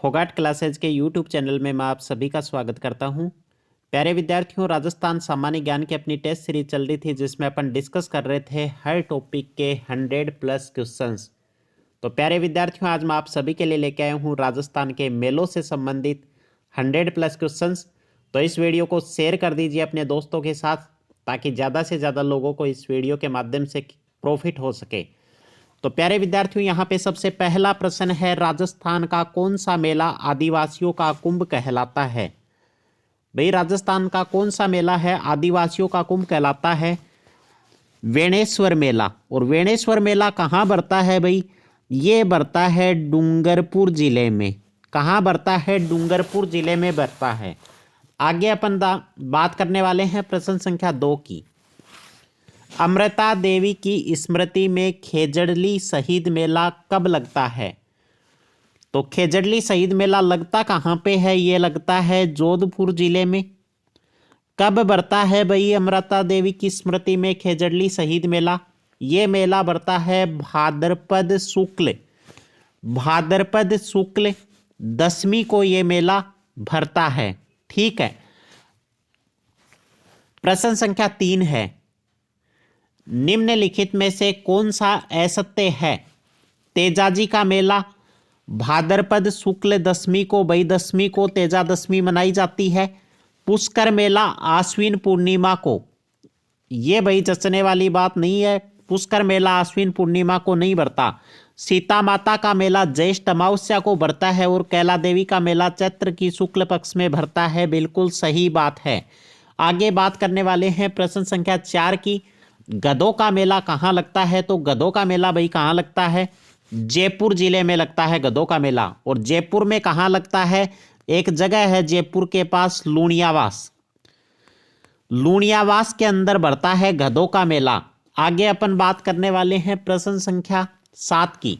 Phogat classes के YouTube channel में मैं आप सभी का स्वागत करता हूं। प्यारे विद्यार्थियों, राजस्थान सामान्य ज्ञान की अपनी टेस्ट सीरीज चल रही थी जिसमें अपन डिस्कस कर रहे थे हर टॉपिक के 100+ क्वेश्चंस। तो प्यारे विद्यार्थियों, आज मैं आप सभी के लिए लेके आया हूं राजस्थान के मेलों से संबंधित 100+ क्वेश्चंस। तो इस वीडियो को शेयर कर दीजिए अपने दोस्तों के साथ ताकि ज़्यादा से ज़्यादा लोगों को इस वीडियो के माध्यम से प्रॉफिट हो सके। तो प्यारे विद्यार्थियों, यहाँ पे सबसे पहला प्रश्न है, राजस्थान का कौन सा मेला आदिवासियों का कुंभ कहलाता है? भाई, राजस्थान का कौन सा मेला है आदिवासियों का कुंभ कहलाता है? वेणेश्वर मेला। और वेणेश्वर मेला कहाँ बढ़ता है भाई? ये बढ़ता है डूंगरपुर जिले में। कहाँ बढ़ता है? डूंगरपुर जिले में बढ़ता है। आगे अपन बात करने वाले हैं प्रश्न संख्या 2 की। अमृता देवी की स्मृति में खेजड़ली शहीद मेला कब लगता है? तो खेजड़ली शहीद मेला लगता कहाँ पे है? ये लगता है जोधपुर जिले में। कब बढ़ता है भाई अमृता देवी की स्मृति में खेजड़ली शहीद मेला? ये मेला बढ़ता है भाद्रपद शुक्ल 10वीं को ये मेला भरता है। ठीक है। प्रश्न संख्या 3 है, निम्नलिखित में से कौन सा असत्य है? तेजाजी का मेला भाद्रपद शुक्ल 10वीं को, भाई 10वीं को तेजा दशमी मनाई जाती है। पुष्कर मेला आश्विन पूर्णिमा को, ये भाई जचने वाली बात नहीं है। पुष्कर मेला आश्विन पूर्णिमा को नहीं बढ़ता। सीता माता का मेला ज्येष्ठ अमावस्या को बढ़ता है और कैला देवी का मेला चैत्र की शुक्ल पक्ष में भरता है। बिल्कुल सही बात है। आगे बात करने वाले हैं प्रश्न संख्या 4 की। गधों का मेला कहाँ लगता है? तो गधों का मेला भाई कहाँ लगता है? जयपुर जिले में लगता है गधों का मेला। और जयपुर में कहाँ लगता है? एक जगह है जयपुर के पास लूणियावास के अंदर बढ़ता है गधों का मेला। आगे अपन बात करने वाले हैं प्रश्न संख्या 7 की।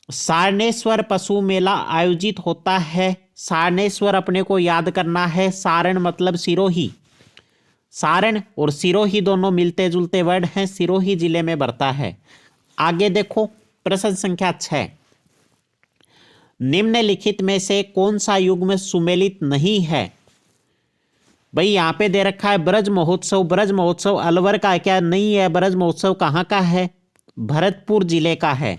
सारनेश्वर पशु मेला आयोजित होता है। सारनेश्वर अपने को याद करना है। सारण मतलब सिरोही। सारण और सिरोही दोनों मिलते जुलते वर्ड हैं। सिरोही जिले में बढ़ता है। आगे देखो प्रश्न संख्या 6, निम्नलिखित में से कौन सा युग्म सुमेलित नहीं है? भाई यहाँ पे दे रखा है ब्रज महोत्सव। ब्रज महोत्सव अलवर का क्या नहीं है? ब्रज महोत्सव कहाँ का है? भरतपुर जिले का है।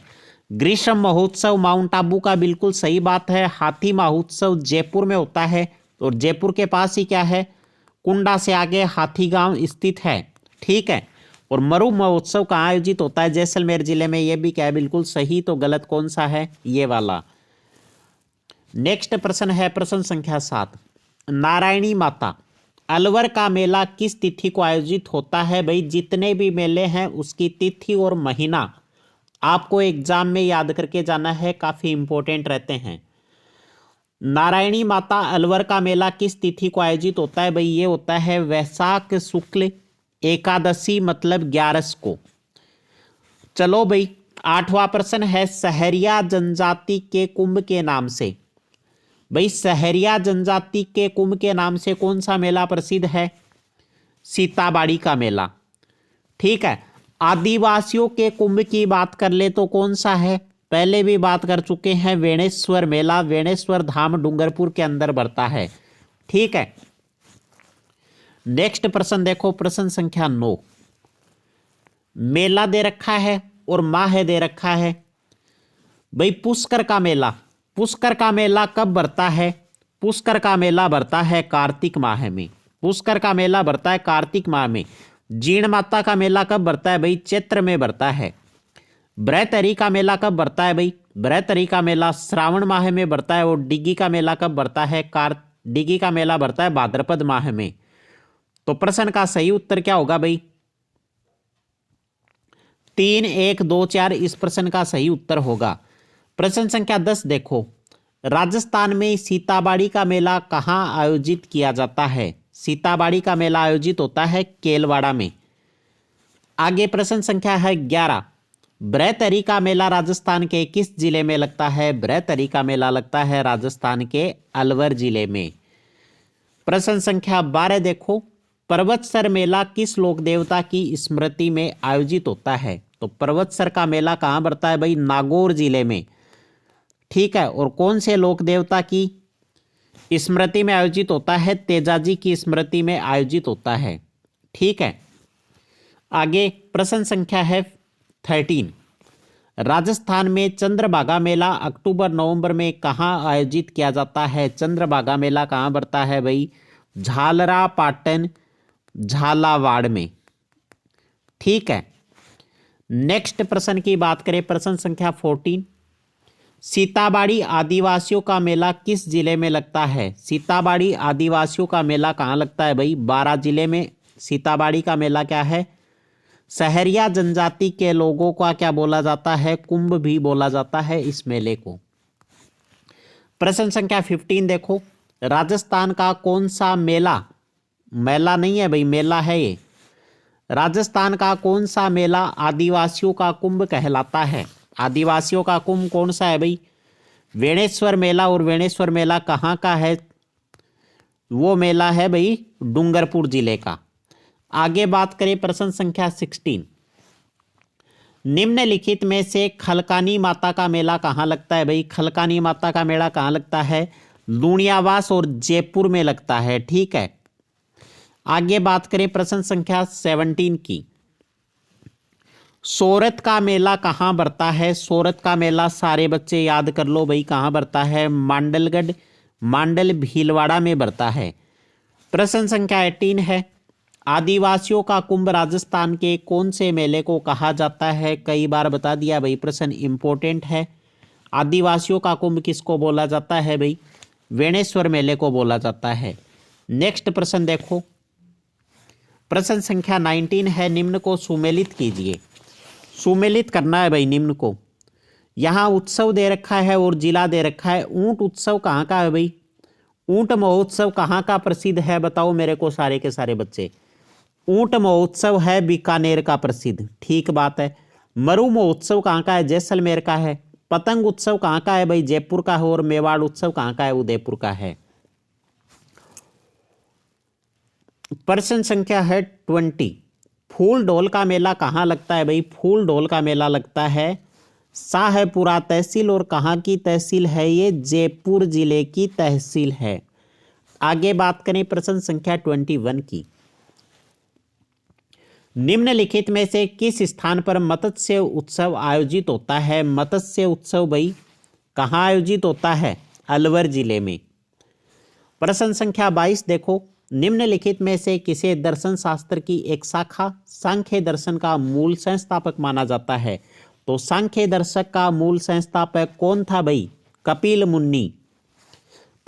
ग्रीष्म महोत्सव माउंट आबू का, बिल्कुल सही बात है। हाथी महोत्सव जयपुर में होता है और जयपुर के पास ही क्या है? कुंडा से आगे हाथी गांव स्थित है। ठीक है। और मरु महोत्सव कहाँ आयोजित होता है? जैसलमेर जिले में। यह भी क्या है? बिल्कुल सही। तो गलत कौन सा है? ये वाला। नेक्स्ट प्रश्न है प्रश्न संख्या 7, नारायणी माता अलवर का मेला किस तिथि को आयोजित होता है? भाई जितने भी मेले हैं उसकी तिथि और महीना आपको एग्जाम में याद करके जाना है, काफी इंपॉर्टेंट रहते हैं। नारायणी माता अलवर का मेला किस तिथि को आयोजित होता है? भाई ये होता है वैशाख शुक्ल एकादशी मतलब 11 को। चलो भाई, 8वां प्रश्न है, सहरिया जनजाति के कुंभ के नाम से। भाई सहरिया जनजाति के कुंभ के नाम से कौन सा मेला प्रसिद्ध है? सीताबाड़ी का मेला। ठीक है। आदिवासियों के कुंभ की बात कर ले तो कौन सा है? पहले भी बात कर चुके हैं, वेणेश्वर मेला। वेणेश्वर धाम डूंगरपुर के अंदर बढ़ता है। ठीक है। नेक्स्ट प्रश्न देखो प्रश्न संख्या 9, मेला दे रखा है और माह दे रखा है। भाई पुष्कर का मेला, पुष्कर का मेला कब बढ़ता है? पुष्कर का मेला बढ़ता है कार्तिक माह में। पुष्कर का मेला बढ़ता है कार्तिक माह में। जीण माता का मेला कब बढ़ता है? भाई चैत्र में बढ़ता है। ब्रहतरी का मेला कब बढ़ता है? भाई ब्रहतरी का मेला श्रावण माह में बढ़ता है। और डिग्गी का मेला कब बढ़ता है? डिग्गी का मेला बढ़ता है भाद्रपद माह में। तो प्रश्न का सही उत्तर क्या होगा भाई? 3, 1, 2, 4 इस प्रश्न का सही उत्तर होगा। प्रश्न संख्या 10 देखो, राजस्थान में सीताबाड़ी का मेला कहाँ आयोजित किया जाता है? सीताबाड़ी का मेला आयोजित होता है केलवाड़ा में। आगे प्रश्न संख्या है 11, ब्रहतरी का मेला राजस्थान के किस जिले में लगता है? ब्रहतरी का मेला लगता है राजस्थान के अलवर जिले में। प्रश्न संख्या 12 देखो, पर्वतसर मेला किस लोक देवता की स्मृति में आयोजित होता है? तो पर्वतसर का मेला कहाँ बढ़ता है भाई? नागौर जिले में। ठीक है। और कौन से लोक देवता की स्मृति में आयोजित होता है? तेजाजी की स्मृति में आयोजित होता है। ठीक है। आगे प्रश्न संख्या है 13। राजस्थान में चंद्रभागा मेला अक्टूबर नवंबर में कहाँ आयोजित किया जाता है? चंद्रभागा मेला कहाँ बढ़ता है भाई? झालरा पाटन झालावाड़ में। ठीक है। नेक्स्ट प्रश्न की बात करें, प्रश्न संख्या 14। सीताबाड़ी आदिवासियों का मेला किस जिले में लगता है? सीताबाड़ी आदिवासियों का मेला कहाँ लगता है भाई? बारां जिले में सीताबाड़ी का मेला क्या है? सहरिया जनजाति के लोगों का क्या बोला जाता है? कुंभ भी बोला जाता है इस मेले को। प्रश्न संख्या 15 देखो, राजस्थान का कौन सा मेला, मेला नहीं है भाई, मेला है ये, राजस्थान का कौन सा मेला आदिवासियों का कुंभ कहलाता है? आदिवासियों का कुंभ कौन सा है भाई? वेणेश्वर मेला। और वेणेश्वर मेला कहाँ का है? वो मेला है भाई डूंगरपुर जिले का। आगे बात करें प्रश्न संख्या 16। निम्नलिखित में से खलकानी माता का मेला कहाँ लगता है भाई? खलकानी माता का मेला कहाँ लगता है? लूणियावास और जयपुर में लगता है। ठीक है। आगे बात करें प्रश्न संख्या 17 की। सोरत का मेला कहाँ बढ़ता है? सोरत का मेला सारे बच्चे याद कर लो भाई, कहाँ बढ़ता है? मांडलगढ़ मांडल भीलवाड़ा में बढ़ता है। प्रश्न संख्या 18 है, आदिवासियों का कुंभ राजस्थान के कौन से मेले को कहा जाता है? कई बार बता दिया भाई, प्रश्न इंपॉर्टेंट है। आदिवासियों का कुंभ किसको बोला जाता है भाई? वेणेश्वर मेले को बोला जाता है। नेक्स्ट प्रश्न देखो, प्रश्न संख्या 19 है, निम्न को सुमेलित कीजिए। सुमेलित करना है भाई निम्न को। यहाँ उत्सव दे रखा है और जिला दे रखा है। ऊंट उत्सव कहाँ का है भाई? ऊंट महोत्सव कहाँ का प्रसिद्ध है? बताओ मेरे को सारे के सारे बच्चे। ऊंट महोत्सव है बीकानेर का प्रसिद्ध। ठीक बात है। मरु महोत्सव कहाँ का है? जैसलमेर का है। पतंग उत्सव कहाँ का है भाई? जयपुर का है। और मेवाड़ उत्सव कहाँ का है? उदयपुर का है। प्रश्न संख्या है 20। फूल ढोल का मेला कहाँ लगता है भाई? फूल ढोल का मेला लगता है शाहपुरा तहसील। और कहाँ की तहसील है ये? जयपुर जिले की तहसील है। आगे बात करें प्रश्न संख्या 21 की। निम्नलिखित में से किस स्थान पर मत्स्य उत्सव आयोजित होता है? मत्स्य उत्सव भाई कहाँ आयोजित होता है? अलवर जिले में। प्रश्न संख्या 22 देखो, निम्नलिखित में से किसे दर्शन शास्त्र की एक शाखा सांख्य दर्शन का मूल संस्थापक माना जाता है? तो सांख्य दर्शक का मूल संस्थापक कौन था भाई? कपिल मुन्नी।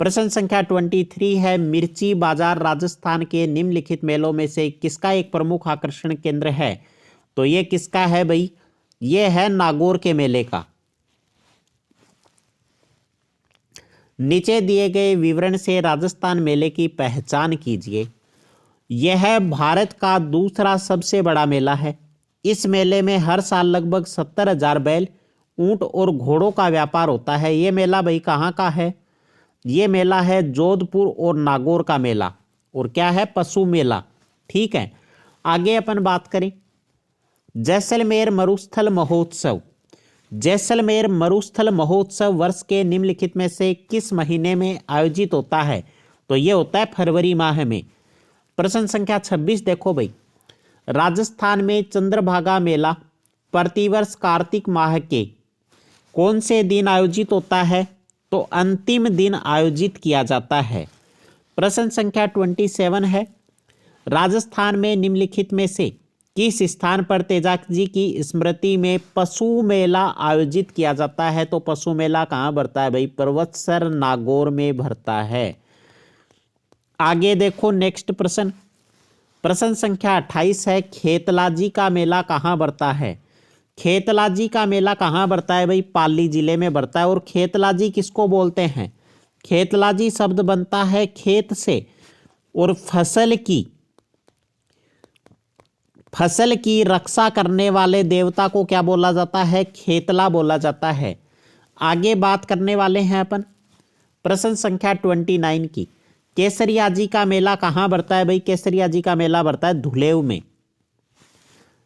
प्रश्न संख्या 23 है, मिर्ची बाजार राजस्थान के निम्नलिखित मेलों में से किसका एक प्रमुख आकर्षण केंद्र है? तो ये किसका है भाई? ये है नागौर के मेले का। नीचे दिए गए विवरण से राजस्थान मेले की पहचान कीजिए। यह भारत का दूसरा सबसे बड़ा मेला है। इस मेले में हर साल लगभग 70,000 बैल, ऊंट और घोड़ों का व्यापार होता है। ये मेला भाई कहाँ का है? ये मेला है जोधपुर और नागौर का मेला। और क्या है? पशु मेला। ठीक है। आगे अपन बात करें जैसलमेर मरुस्थल महोत्सव। जैसलमेर मरुस्थल महोत्सव वर्ष के निम्नलिखित में से किस महीने में आयोजित होता है? तो ये होता है फरवरी माह में। प्रश्न संख्या 26 देखो भाई, राजस्थान में चंद्रभागा मेला प्रतिवर्ष कार्तिक माह के कौन से दिन आयोजित होता है? तो अंतिम दिन आयोजित किया जाता है। प्रश्न संख्या 27 है, राजस्थान में निम्नलिखित में से किस स्थान पर तेजाजी की स्मृति में पशु मेला आयोजित किया जाता है? तो पशु मेला कहाँ भरता है भाई? पर्वतसर नागौर में भरता है। आगे देखो नेक्स्ट प्रश्न, प्रश्न संख्या 28 है, खेतलाजी का मेला कहाँ भरता है? खेतलाजी का मेला कहाँ भरता है भाई? पाली जिले में भरता है। और खेतलाजी किसको बोलते हैं? खेतलाजी शब्द बनता है खेत से, और फसल की रक्षा करने वाले देवता को क्या बोला जाता है? खेतला बोला जाता है। आगे बात करने वाले हैं अपन प्रश्न संख्या 29 की। केसरिया जी का मेला कहाँ भरता है भाई? केसरिया जी का मेला भरता है धुलेव में।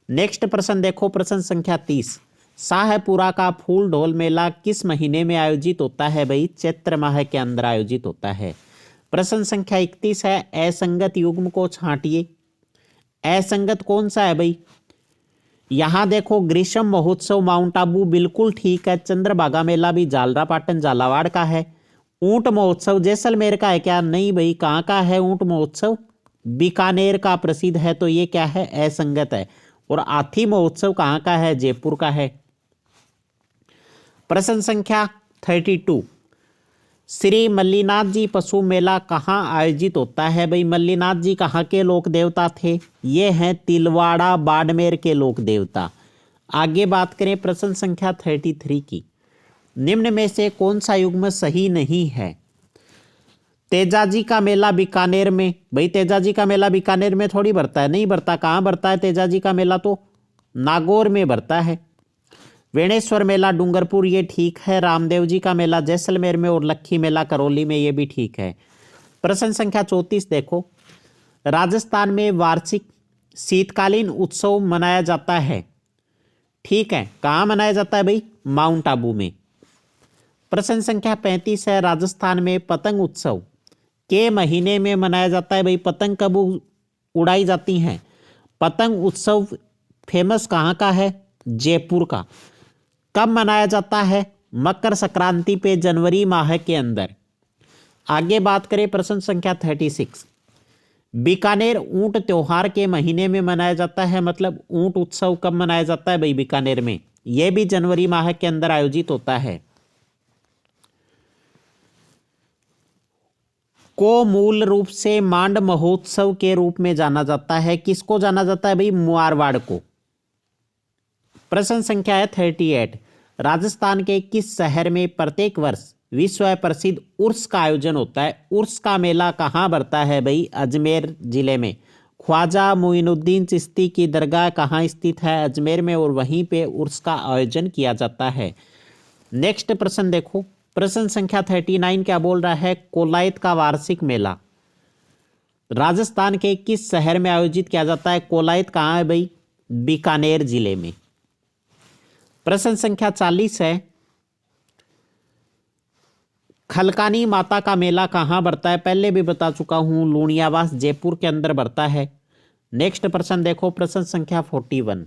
नेक्स्ट प्रश्न देखो, प्रश्न संख्या 30, शाहपुरा का फूल ढोल मेला किस महीने में आयोजित होता है भाई? चैत्र माह के अंदर आयोजित होता है। प्रश्न संख्या 31 है, असंगत युग्म को छांटिए। असंगत कौन सा है भाई? यहां देखो, ग्रीष्म महोत्सव माउंट आबू बिल्कुल ठीक है। चंद्रभागा मेला भी झालरापाटन झालावाड़ का है। ऊंट महोत्सव जैसलमेर का है क्या? नहीं भाई, कहाँ का है ऊंट महोत्सव? बीकानेर का प्रसिद्ध है, तो ये क्या है? असंगत है। और हाथी महोत्सव कहाँ का है? जयपुर का है। प्रश्न संख्या 32, श्री मल्लीनाथ जी पशु मेला कहाँ आयोजित होता है भाई? मल्लीनाथ जी कहाँ के लोक देवता थे? ये हैं तिलवाड़ा बाड़मेर के लोक देवता। आगे बात करें प्रश्न संख्या 33 की। निम्न में से कौन सा युग्म सही नहीं है? तेजाजी का मेला बीकानेर में, भाई तेजाजी का मेला बीकानेर में थोड़ी भरता है, नहीं भरता। कहाँ भरता है तेजाजी का मेला? तो नागौर में भरता है। वेणेश्वर मेला डूंगरपुर, ये ठीक है। रामदेव जी का मेला जैसलमेर में और लक्खी मेला करौली में, ये भी ठीक है। प्रश्न संख्या 34 देखो, राजस्थान में वार्षिक शीतकालीन उत्सव मनाया जाता है, ठीक है। कहाँ मनाया जाता है भाई? माउंट आबू में। प्रश्न संख्या 35 है, राजस्थान में पतंग उत्सव के महीने में मनाया जाता है भाई? पतंग कब उड़ाई जाती हैं? पतंग उत्सव फेमस कहाँ का है? जयपुर का। कब मनाया जाता है? मकर संक्रांति पे, जनवरी माह के अंदर। आगे बात करें प्रश्न संख्या 36, बीकानेर ऊंट त्योहार के महीने में मनाया जाता है, मतलब ऊंट उत्सव कब मनाया जाता है भाई बीकानेर में? यह भी जनवरी माह के अंदर आयोजित होता है। को मूल रूप से मांड महोत्सव के रूप में जाना जाता है। किसको जाना जाता है भाई? मारवाड़ को। प्रश्न संख्या है 38, राजस्थान के किस शहर में प्रत्येक वर्ष विश्व प्रसिद्ध उर्स का आयोजन होता है? उर्स का मेला कहाँ बढ़ता है भाई? अजमेर जिले में। ख्वाजा मोइनुद्दीन चिश्ती की दरगाह कहाँ स्थित है? अजमेर में, और वहीं पे उर्स का आयोजन किया जाता है। नेक्स्ट प्रश्न देखो, प्रश्न संख्या 39 क्या बोल रहा है? कोलायत का वार्षिक मेला राजस्थान के किस शहर में आयोजित किया जाता है? कोलायत कहाँ है भाई? बीकानेर जिले में। प्रश्न संख्या 40 है, खलकानी माता का मेला कहाँ बढ़ता है? पहले भी बता चुका हूं, लूणियावास जयपुर के अंदर बढ़ता है। नेक्स्ट प्रश्न देखो, प्रश्न संख्या 41,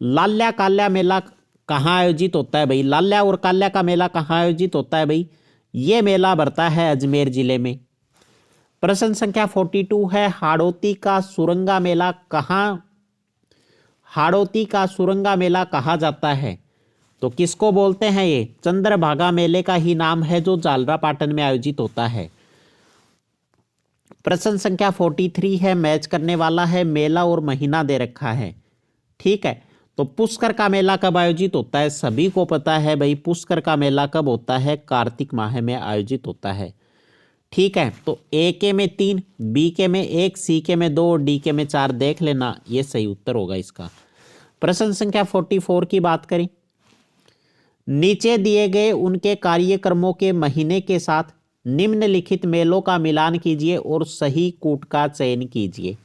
लाल्या काल्या मेला कहाँ आयोजित होता है भाई? लाल्या और काल्या का मेला कहाँ आयोजित होता है भाई? ये मेला बढ़ता है अजमेर जिले में। प्रश्न संख्या 42 है, हाड़ौती का सुरंगा मेला कहाँ, हाड़ौती का सुरंगा मेला कहा जाता है? तो किसको बोलते हैं? ये चंद्रभागा मेले का ही नाम है, जो झालरापाटन में आयोजित होता है। प्रश्न संख्या 43 है, मैच करने वाला है, मेला और महीना दे रखा है, ठीक है। तो पुष्कर का मेला कब आयोजित होता है? सभी को पता है भाई, पुष्कर का मेला कब होता है? कार्तिक माह में आयोजित होता है, ठीक है। तो ए के में 3, बी के में 1, सी के में 2 और डी के में 4 देख लेना, ये सही उत्तर होगा इसका। प्रश्न संख्या 44 की बात करें, नीचे दिए गए उनके कार्यक्रमों के महीने के साथ निम्नलिखित मेलों का मिलान कीजिए और सही कूट का चयन कीजिए।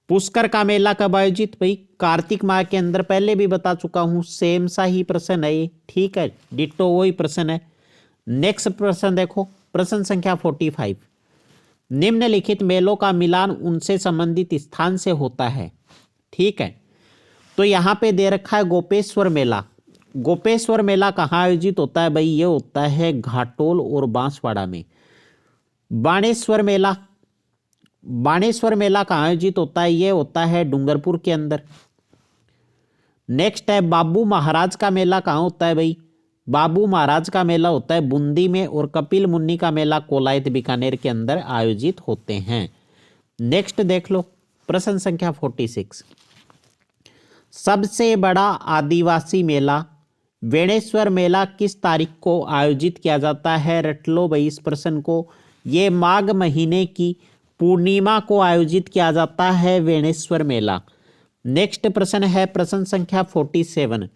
पुष्कर का मेला कब आयोजित भाई? कार्तिक माह के अंदर, पहले भी बता चुका हूं, सेम सा ही प्रश्न है ये, ठीक है, डिट्टो वही प्रश्न है। नेक्स्ट प्रश्न देखो, प्रश्न संख्या 45, निम्नलिखित मेलों का मिलान उनसे संबंधित स्थान से होता है, ठीक है। तो यहां पे दे रखा है गोपेश्वर मेला। गोपेश्वर मेला कहाँ आयोजित होता है भाई? ये होता है घाटोल और बांसवाड़ा में। बाणेश्वर मेला, बाणेश्वर मेला कहाँ आयोजित होता है? ये होता है डूंगरपुर के अंदर। नेक्स्ट है बाबू महाराज का मेला कहाँ होता है भाई? बाबू महाराज का मेला होता है बूंदी में, और कपिल मुन्नी का मेला कोलायत बीकानेर के अंदर आयोजित होते हैं। नेक्स्ट देख लो, प्रश्न संख्या 46, सबसे बड़ा आदिवासी मेला वेणेश्वर मेला किस तारीख को आयोजित किया जाता है? रट लो भाई इस प्रश्न को, ये माघ महीने की पूर्णिमा को आयोजित किया जाता है वेणेश्वर मेला। नेक्स्ट प्रश्न है प्रश्न संख्या 47,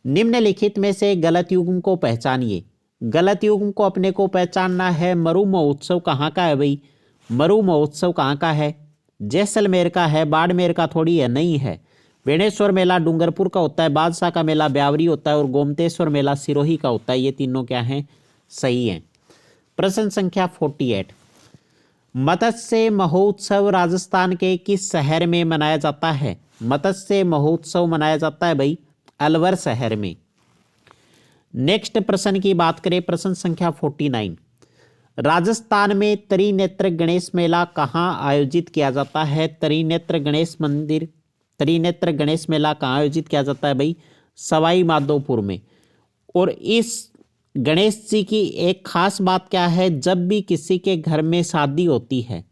निम्नलिखित में से गलत युग्म को पहचानिए। गलत युग्म को अपने को पहचानना है। मरु महोत्सव कहाँ का है भाई? मरु महोत्सव कहाँ का है? जैसलमेर का है, बाड़मेर का थोड़ी है, नहीं है। बेणेश्वर मेला डूंगरपुर का होता है, बादशाह का मेला ब्यावरी होता है और गोमतेश्वर मेला सिरोही का होता है। ये तीनों क्या हैं, सही हैं। प्रश्न संख्या 48, मत्स्य महोत्सव राजस्थान के किस शहर में मनाया जाता है? मत्स्य महोत्सव मनाया जाता है भाई अलवर शहर में। नेक्स्ट प्रश्न की बात करें, प्रश्न संख्या 49, राजस्थान में त्रिनेत्र गणेश मेला कहाँ आयोजित किया जाता है? त्रिनेत्र गणेश मेला कहाँ आयोजित किया जाता है भाई? सवाई माधोपुर में। और इस गणेश जी की एक खास बात क्या है, जब भी किसी के घर में शादी होती है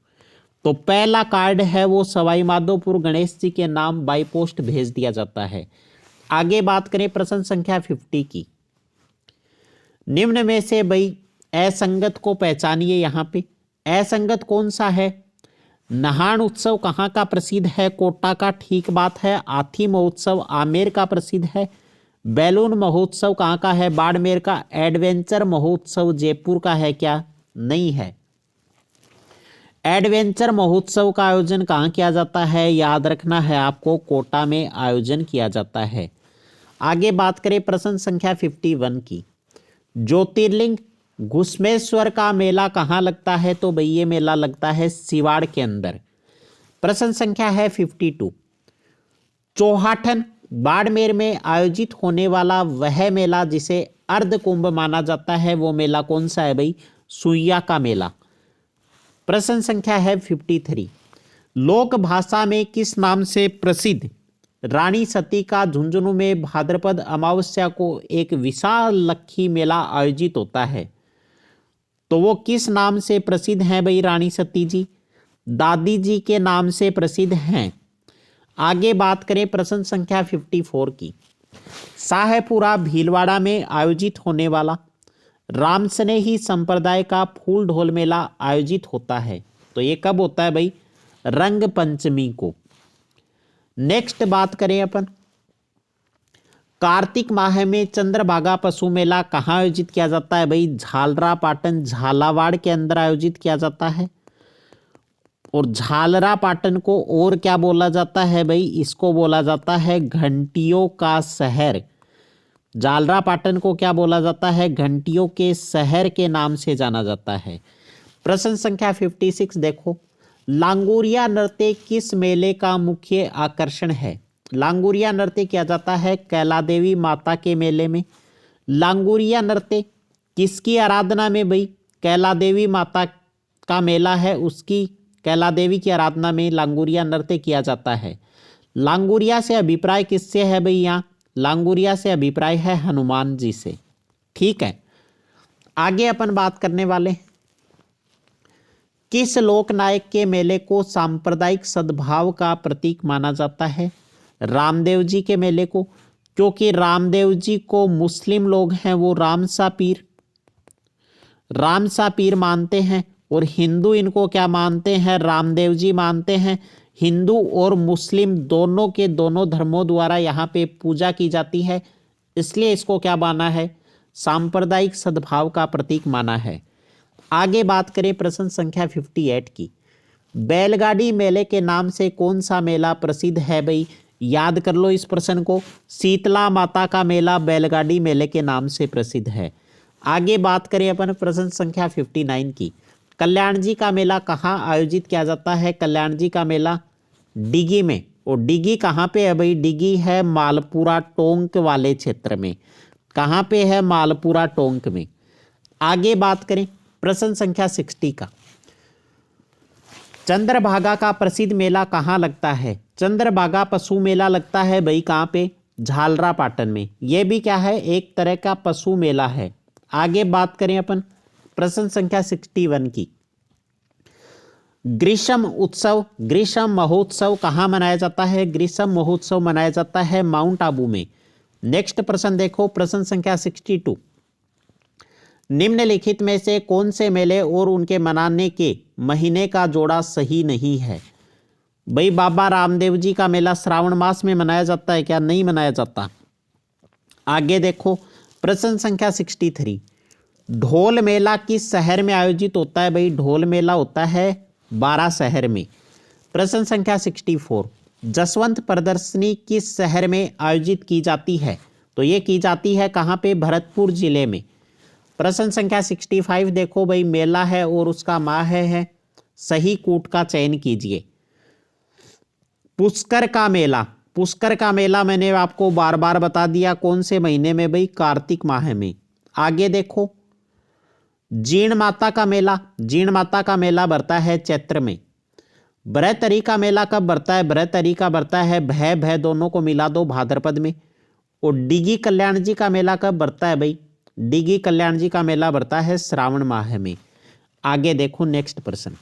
तो पहला कार्ड है वो सवाई माधोपुर गणेश जी के नाम बाई पोस्ट भेज दिया जाता है। आगे बात करें प्रश्न संख्या 50 की, निम्न में से भाई असंगत को पहचानिए। यहाँ पे असंगत कौन सा है? नहान उत्सव कहाँ का प्रसिद्ध है? कोटा का, ठीक बात है। आथी महोत्सव आमेर का प्रसिद्ध है। बैलून महोत्सव कहाँ का है? बाड़मेर का। एडवेंचर महोत्सव जयपुर का है क्या? नहीं है। एडवेंचर महोत्सव का आयोजन कहाँ किया जाता है? याद रखना है आपको, कोटा में आयोजन किया जाता है। आगे बात करें प्रश्न संख्या 51 की, ज्योतिर्लिंग घुसमेश्वर का मेला कहाँ लगता है? तो भाई ये मेला लगता है सिवाड़ के अंदर। प्रश्न संख्या है 52, चौहाटन बाड़मेर में आयोजित होने वाला वह मेला जिसे अर्ध कुंभ माना जाता है, वो मेला कौन सा है भाई? सुइया का मेला। प्रश्न संख्या है 53, लोक भाषा में किस नाम से प्रसिद्ध रानी सती का झुंझुनू में भाद्रपद अमावस्या को एक विशाल लक्खी मेला आयोजित होता है? तो वो किस नाम से प्रसिद्ध हैं भाई? रानी सती जी दादी जी के नाम से प्रसिद्ध हैं। आगे बात करें प्रश्न संख्या 54 की, शाहपुरा भीलवाड़ा में आयोजित होने वाला रामस्नेही संप्रदाय का फूल ढोल मेला आयोजित होता है, तो ये कब होता है भाई? रंग पंचमी को। नेक्स्ट बात करें अपन, कार्तिक माह में चंद्रभागा पशु मेला कहाँ आयोजित किया जाता है भाई? झालरा पाटन झालावाड़ के अंदर आयोजित किया जाता है। और झालरा पाटन को और क्या बोला जाता है भाई? इसको बोला जाता है घंटियों का शहर। झालरा पाटन को क्या बोला जाता है? घंटियों के शहर के नाम से जाना जाता है। प्रश्न संख्या 56 देखो, लांगुरिया नृत्य किस मेले का मुख्य आकर्षण है? लांगुरिया नृत्य किया जाता है कैला देवी माता के मेले में। लांगुरिया नृत्य किसकी आराधना में भाई? कैला देवी माता का मेला है, उसकी कैला देवी की आराधना में लांगुरिया नृत्य किया जाता है। लांगुरिया से अभिप्राय किससे है भाई? यहाँ लांगुरिया से अभिप्राय है हनुमान जी से। ठीक है, आगे अपन बात करने वाले, किस लोकनायक के मेले को सांप्रदायिक सद्भाव का प्रतीक माना जाता है? रामदेव जी के मेले को, क्योंकि रामदेव जी को मुस्लिम लोग हैं वो रामसा पीर मानते हैं और हिंदू इनको क्या मानते हैं? रामदेव जी मानते हैं। हिंदू और मुस्लिम दोनों के दोनों धर्मों द्वारा यहाँ पे पूजा की जाती है, इसलिए इसको क्या माना है? सांप्रदायिक सद्भाव का प्रतीक माना है। आगे बात करें प्रश्न संख्या 58 की, बैलगाड़ी मेले के नाम से कौन सा मेला प्रसिद्ध है भाई? याद कर लो इस प्रश्न को, शीतला माता का मेला बैलगाड़ी मेले के नाम से प्रसिद्ध है। आगे बात करें अपन प्रश्न संख्या 59 की, कल्याण जी का मेला कहाँ आयोजित किया जाता है? कल्याण जी का मेला डिगी में। और डिगी कहाँ पे है भाई? डिगी है मालपुरा टोंक वाले क्षेत्र में। कहाँ पे है? मालपुरा टोंक में। आगे बात करें प्रश्न संख्या 60 का, चंद्रभागा का प्रसिद्ध मेला कहाँ लगता है? चंद्रभागा पशु मेला लगता है भाई कहाँ पे? झालरा पाटन में। यह भी क्या है? एक तरह का पशु मेला है। आगे बात करें अपन प्रश्न संख्या 61 की, ग्रीष्म महोत्सव कहाँ मनाया जाता है? ग्रीष्म महोत्सव मनाया जाता है माउंट आबू में। नेक्स्ट प्रश्न देखो, प्रश्न संख्या 62, निम्नलिखित में से कौन से मेले और उनके मनाने के महीने का जोड़ा सही नहीं है? भाई बाबा रामदेव जी का मेला श्रावण मास में मनाया जाता है क्या? नहीं मनाया जाता। आगे देखो प्रश्न संख्या 63, ढोल मेला किस शहर में आयोजित होता है? भाई ढोल मेला होता है 12 शहर में। प्रश्न संख्या 64, जसवंत प्रदर्शनी किस शहर में आयोजित की जाती है? तो ये की जाती है कहाँ पे? भरतपुर जिले में। प्रश्न संख्या 65 देखो भाई, मेला है और उसका माह है, सही कूट का चयन कीजिए। पुष्कर का मेला, पुष्कर का मेला मैंने आपको बार बार बता दिया, कौन से महीने में भाई? कार्तिक माह में। आगे देखो, जीण माता का मेला, जीण माता का मेला बढ़ता है चैत्र में। बृहतरी का मेला कब बढ़ता है? बृहतरी का बढ़ता है, भय भय दोनों को मिला दो, भाद्रपद में। और डिगी कल्याण जी का मेला कब बढ़ता है भाई? डिगी कल्याण जी का मेला बढ़ता है श्रावण माह में। आगे देखो नेक्स्ट प्रश्न,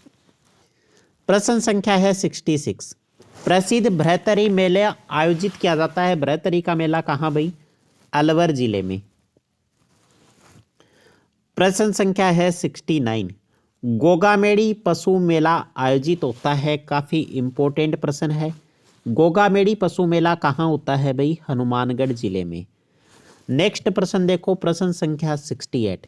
प्रश्न संख्या है 66। प्रसिद्ध बृहतरी मेला आयोजित किया जाता है। बृहतरी का मेला कहाँ भाई? अलवर जिले में। प्रश्न संख्या है 69। गोगामेड़ी पशु मेला आयोजित होता है, काफी इंपॉर्टेंट प्रश्न है। गोगामेड़ी पशु मेला कहाँ होता है भाई? हनुमानगढ़ जिले में। नेक्स्ट प्रश्न देखो, प्रश्न संख्या 68।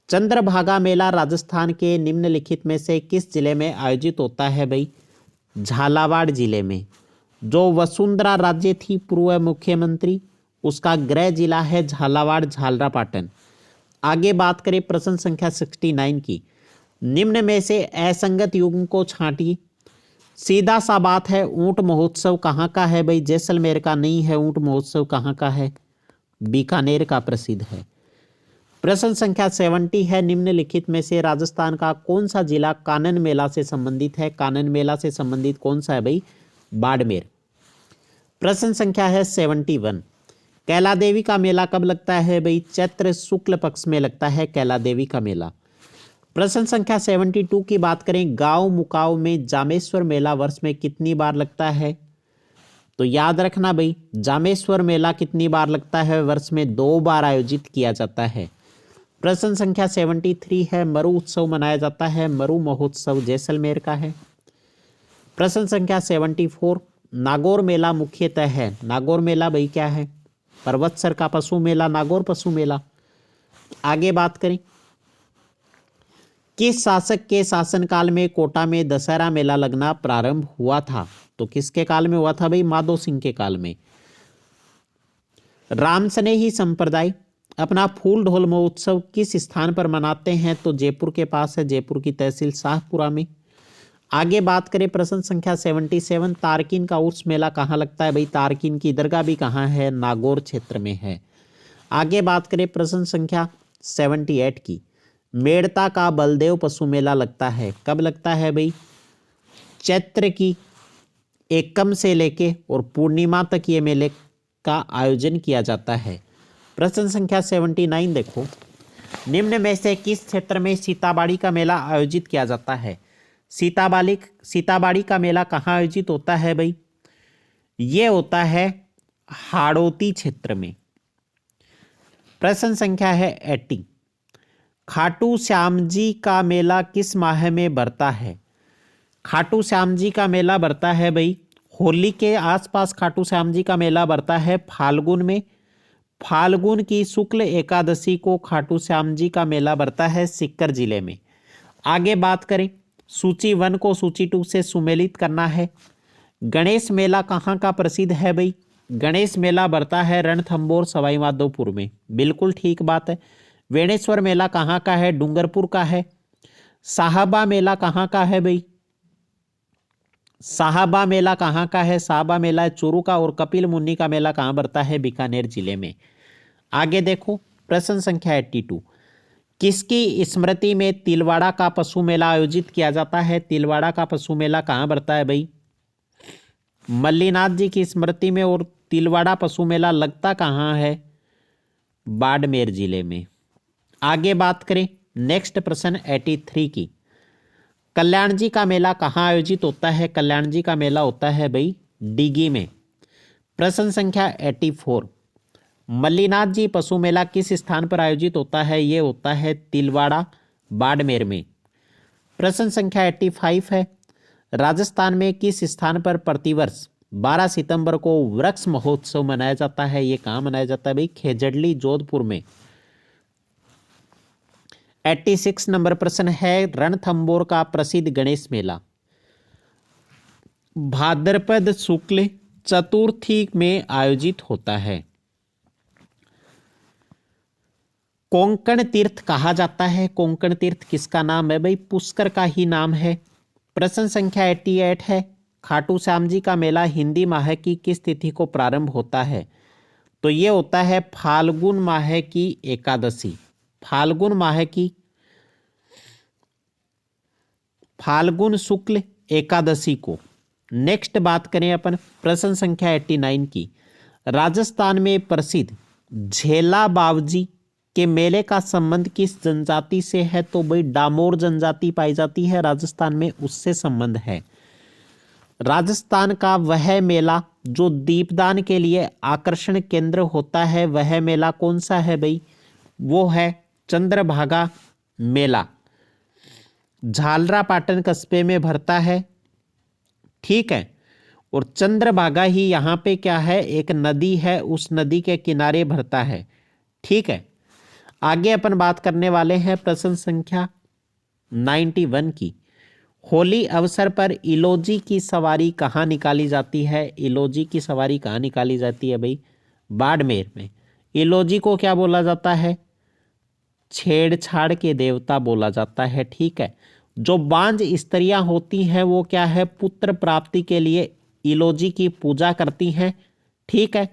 चंद्रभागा मेला राजस्थान के निम्नलिखित में से किस जिले में आयोजित होता है भाई? झालावाड़ जिले में। जो वसुंधरा राजे थी पूर्व मुख्यमंत्री, उसका गृह जिला है झालावाड़, झालरापाटन। आगे बात करें प्रश्न संख्या 69 की, निम्न में से असंगत युग्म को छांटिए। सीधा सा बात है, ऊंट महोत्सव कहाँ का है भाई? जैसलमेर का नहीं है। ऊंट महोत्सव कहाँ का है? बीकानेर का प्रसिद्ध है। प्रश्न संख्या 70 है, निम्नलिखित में से राजस्थान का कौन सा जिला कानन मेला से संबंधित है? कानन मेला से संबंधित कौन सा है भाई? बाड़मेर। प्रश्न संख्या है 71। कैला देवी का मेला कब लगता है भाई? चैत्र शुक्ल पक्ष में लगता है कैला देवी का मेला। प्रश्न संख्या 72 की बात करें, गांव मुकाव में जामेश्वर मेला वर्ष में कितनी बार लगता है? तो याद रखना भाई, जामेश्वर मेला कितनी बार लगता है? वर्ष में 2 बार आयोजित किया जाता है। प्रश्न संख्या 73 है, मरु उत्सव मनाया जाता है। मरु महोत्सव जैसलमेर का है। प्रश्न संख्या 74, नागौर मेला मुख्यतः है। नागौर मेला भाई क्या है? पर्वतसर का पशु मेला, नागौर पशु मेला। आगे बात करें, किस शासक के शासनकाल में कोटा में दशहरा मेला लगना प्रारंभ हुआ था? तो किसके काल में हुआ था भाई? माधो सिंह के काल में। रामसनेही संप्रदाय अपना फूल ढोल महोत्सव किस स्थान पर मनाते हैं? तो जयपुर के पास है, जयपुर की तहसील शाहपुरा में। आगे बात करें प्रश्न संख्या 77, तारकिन का उर्स मेला कहाँ लगता है भाई? तारकिन की दरगाह भी कहाँ है? नागौर क्षेत्र में है। आगे बात करें प्रश्न संख्या 78 की, मेड़ता का बलदेव पशु मेला लगता है, कब लगता है भाई? चैत्र की एकम से लेके और पूर्णिमा तक ये मेले का आयोजन किया जाता है। प्रश्न संख्या 79 देखो, निम्न में से किस क्षेत्र में सीताबाड़ी का मेला आयोजित किया जाता है? सीताबाड़ी का मेला कहाँ आयोजित होता है भाई? ये होता है हाड़ौती क्षेत्र में। प्रश्न संख्या है 80, खाटू श्याम जी का मेला किस माह में बढ़ता है? खाटू श्याम जी का मेला बढ़ता है भाई होली के आसपास। खाटू श्याम जी का मेला बढ़ता है फाल्गुन में। फाल्गुन की शुक्ल एकादशी को खाटू श्याम जी का मेला बढ़ता है सीकर जिले में। आगे बात करें, सूची 1 को सूची 2 से सुमेलित करना है। गणेश मेला कहाँ का प्रसिद्ध है भाई? गणेश मेला बढ़ता है रणथंबोर सवाई माधोपुर में। बिल्कुल ठीक बात है। वेणेश्वर मेला कहाँ का है? डूंगरपुर का है। साहबा मेला कहाँ का है भाई? साहबा मेला कहाँ का है? साहबा मेला चूरू का। और कपिल मुनि का मेला कहाँ बढ़ता है? बीकानेर जिले में। आगे देखो प्रश्न संख्या 82, किसकी स्मृति में तिलवाड़ा का पशु मेला आयोजित किया जाता है? तिलवाड़ा का पशु मेला कहाँ बढ़ता है भाई? मल्लीनाथ जी की स्मृति में। और तिलवाड़ा पशु मेला लगता कहाँ है? बाड़मेर जिले में। आगे बात करें नेक्स्ट प्रश्न 83 की, कल्याण जी का मेला कहाँ आयोजित होता है? कल्याण जी का मेला होता है भाई डिगी में। प्रश्न संख्या 84, मल्लीनाथ जी पशु मेला किस स्थान पर आयोजित होता है? ये होता है तिलवाड़ा बाड़मेर में। प्रश्न संख्या 85 है, राजस्थान में किस स्थान पर प्रतिवर्ष 12 सितंबर को वृक्ष महोत्सव मनाया जाता है? ये कहाँ मनाया जाता है भाई? खेजड़ली जोधपुर में। 86 नंबर प्रश्न है, रणथंबोर का प्रसिद्ध गणेश मेला। भाद्रपद शुक्ल चतुर्थी में आयोजित होता है। कोंकण तीर्थ कहा जाता है। कोंकण तीर्थ किसका नाम है भाई? पुष्कर का ही नाम है। प्रश्न संख्या 88 है, खाटू श्याम जी का मेला हिंदी माह की किस तिथि को प्रारंभ होता है? तो ये होता है फाल्गुन माह की एकादशी। फाल्गुन माह की फाल्गुन शुक्ल एकादशी को। नेक्स्ट बात करें अपन प्रश्न संख्या 89 की। राजस्थान में प्रसिद्ध झेला बावजी के मेले का संबंध किस जनजाति से है? तो भाई डामोर जनजाति पाई जाती है राजस्थान में, उससे संबंध है। राजस्थान का वह मेला जो दीपदान के लिए आकर्षण केंद्र होता है, वह मेला कौन सा है भाई? वो है चंद्रभागा मेला। झालरापाटन कस्बे में भरता है, ठीक है। और चंद्रभागा ही यहाँ पे क्या है, एक नदी है, उस नदी के किनारे भरता है, ठीक है। आगे अपन बात करने वाले हैं प्रश्न संख्या 91 की। होली अवसर पर इलोजी की सवारी कहाँ निकाली जाती है? इलोजी की सवारी कहाँ निकाली जाती है भाई? बाड़मेर में। इलोजी को क्या बोला जाता है? छेड़छाड़ के देवता बोला जाता है, ठीक है। जो बांझ स्त्रियां होती हैं वो क्या है, पुत्र प्राप्ति के लिए इलोजी की पूजा करती हैं, ठीक है।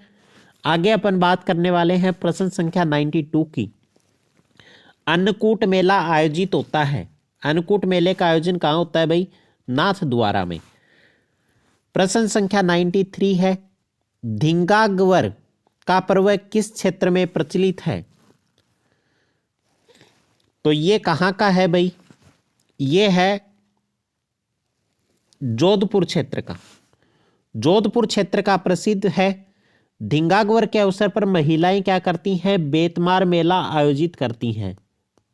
आगे अपन बात करने वाले हैं प्रश्न संख्या 92 की। अन्नकूट मेला आयोजित होता है। अन्नकूट मेले का आयोजन कहाँ होता है भाई? नाथ द्वारा में। प्रश्न संख्या 93 है, धिंगागवर का पर्व किस क्षेत्र में प्रचलित है? तो ये कहाँ का है भाई? ये है जोधपुर क्षेत्र का। जोधपुर क्षेत्र का प्रसिद्ध है। धिंगागवर के अवसर पर महिलाएं क्या करती हैं? बेतमार मेला आयोजित करती हैं।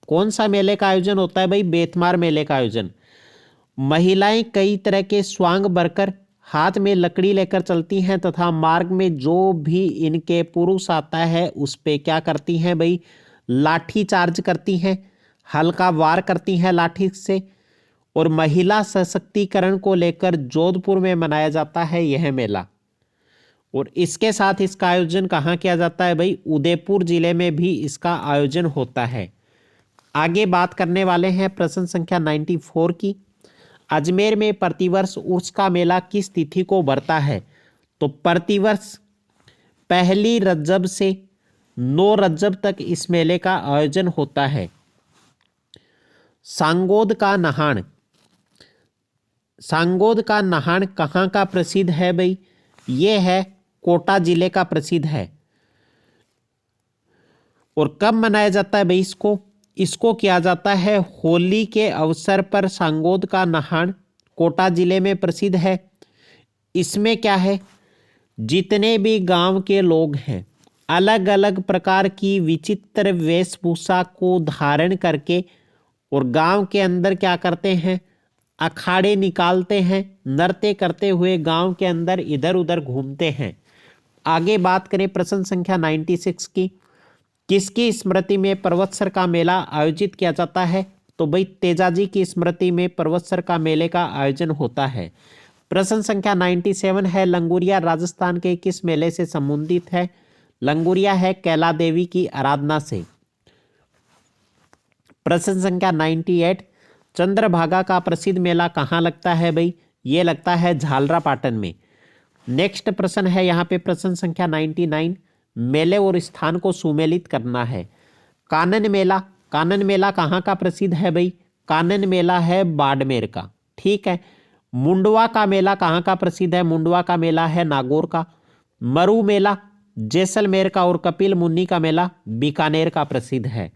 कौन सा मेले का आयोजन होता है भाई? बेतमार मेले का आयोजन। महिलाएं कई तरह के स्वांग भरकर हाथ में लकड़ी लेकर चलती हैं तथा मार्ग में जो भी इनके पुरुष आता है उस पे क्या करती हैं भाई? लाठी चार्ज करती हैं, हल्का वार करती हैं लाठी से। और महिला सशक्तिकरण को लेकर जोधपुर में मनाया जाता है यह मेला। और इसके साथ इसका आयोजन कहाँ किया जाता है भाई? उदयपुर जिले में भी इसका आयोजन होता है। आगे बात करने वाले हैं प्रश्न संख्या 94 की। अजमेर में प्रतिवर्ष उर्स का मेला किस तिथि को भरता है? तो प्रतिवर्ष 1 रजब से 9 रजब तक इस मेले का आयोजन होता है। सांगोद का नहान। सांगोद का नहान कहाँ का प्रसिद्ध है भाई? ये है कोटा जिले का प्रसिद्ध है। और कब मनाया जाता है भाई इसको? इसको किया जाता है होली के अवसर पर। सांगोद का नहान कोटा जिले में प्रसिद्ध है। इसमें क्या है, जितने भी गांव के लोग हैं अलग अलग प्रकार की विचित्र वेशभूषा को धारण करके और गांव के अंदर क्या करते हैं, अखाड़े निकालते हैं, नृत्य करते हुए गांव के अंदर इधर उधर घूमते हैं। आगे बात करें प्रश्न संख्या 96 की। किसकी स्मृति में पर्वतसर का मेला आयोजित किया जाता है? तो भाई तेजाजी की स्मृति में पर्वतसर का मेले का आयोजन होता है। प्रश्न संख्या 97 है, लंगूरिया राजस्थान के किस मेले से संबंधित है? लंगूरिया है कैला देवी की आराधना से। प्रश्न संख्या 98, चंद्रभागा का प्रसिद्ध मेला कहाँ लगता है भाई? ये लगता है झालरापाटन में। नेक्स्ट प्रश्न है यहाँ पे प्रश्न संख्या 99, मेले और स्थान को सुमेलित करना है। कानन मेला। कानन मेला कहाँ का प्रसिद्ध है भाई? कानन मेला है बाड़मेर का, ठीक है। मुंडवा का मेला कहाँ का प्रसिद्ध है? मुंडवा का मेला है नागौर का। मरु मेला जैसलमेर का। और कपिल मुन्नी का मेला बीकानेर का प्रसिद्ध है।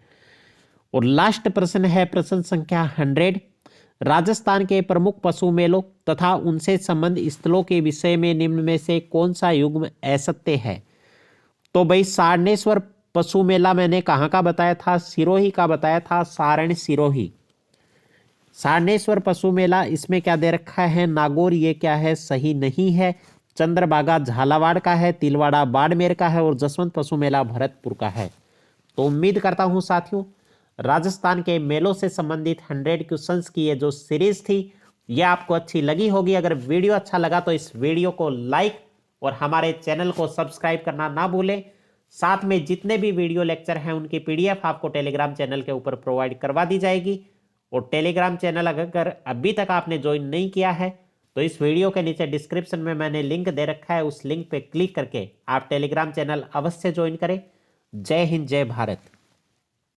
और लास्ट प्रश्न है प्रश्न संख्या 100, राजस्थान के प्रमुख पशु मेलों तथा उनसे संबंध स्थलों के विषय में निम्न में से कौन सा युग्म असत्य है? तो भाई सारनेश्वर पशु मेला मैंने कहाँ का बताया था? सिरोही का बताया था, सारण सिरोही। सारनेश्वर पशु मेला, इसमें क्या दे रखा है? नागौर। ये क्या है? सही नहीं है। चंद्रभागा झालावाड़ का है, तिलवाड़ा बाड़मेर का है और जसवंत पशु मेला भरतपुर का है। तो उम्मीद करता हूँ साथियों राजस्थान के मेलों से संबंधित 100 क्वेश्चंस की ये जो सीरीज थी ये आपको अच्छी लगी होगी। अगर वीडियो अच्छा लगा तो इस वीडियो को लाइक और हमारे चैनल को सब्सक्राइब करना ना भूलें। साथ में जितने भी वीडियो लेक्चर हैं उनकी पीडीएफ आपको टेलीग्राम चैनल के ऊपर प्रोवाइड करवा दी जाएगी। और टेलीग्राम चैनल अगर अभी तक आपने ज्वाइन नहीं किया है तो इस वीडियो के नीचे डिस्क्रिप्शन में मैंने लिंक दे रखा है, उस लिंक पे क्लिक करके आप टेलीग्राम चैनल अवश्य ज्वाइन करें। जय हिंद, जय भारत।